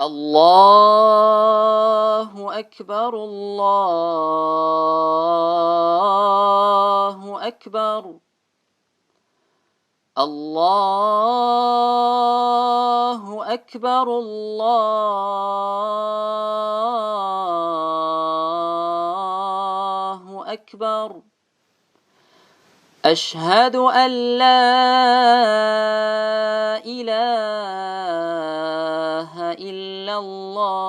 الله أكبر الله أكبر الله أكبر الله أكبر أشهد أن لا إله إلا الله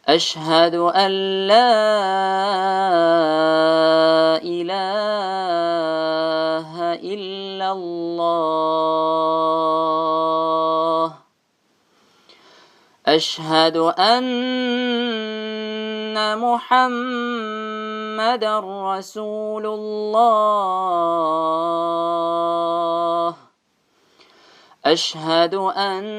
أشهد أن لا إله إلا الله أشهد أن محمدًا رسول الله أشهد أن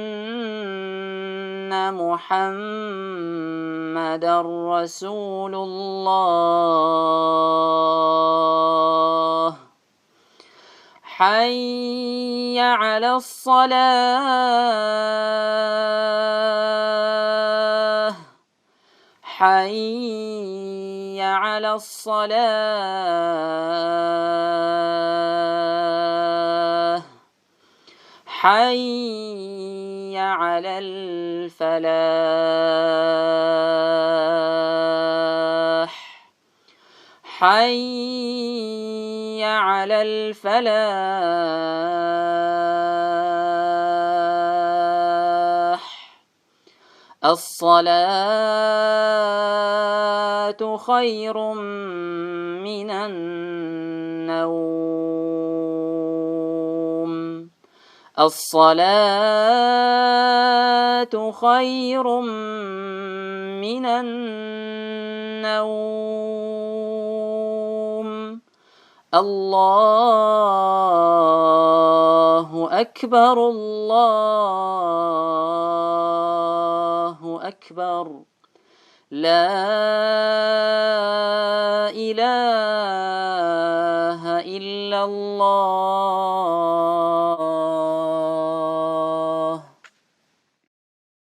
محمدًا رسول الله حي على الصلاة حي على الصلاة حي على الفلاح حي على الفلاح الصلاة خير من النوم الصلاة خير من النوم الله أكبر الله أكبر لا إله إلا الله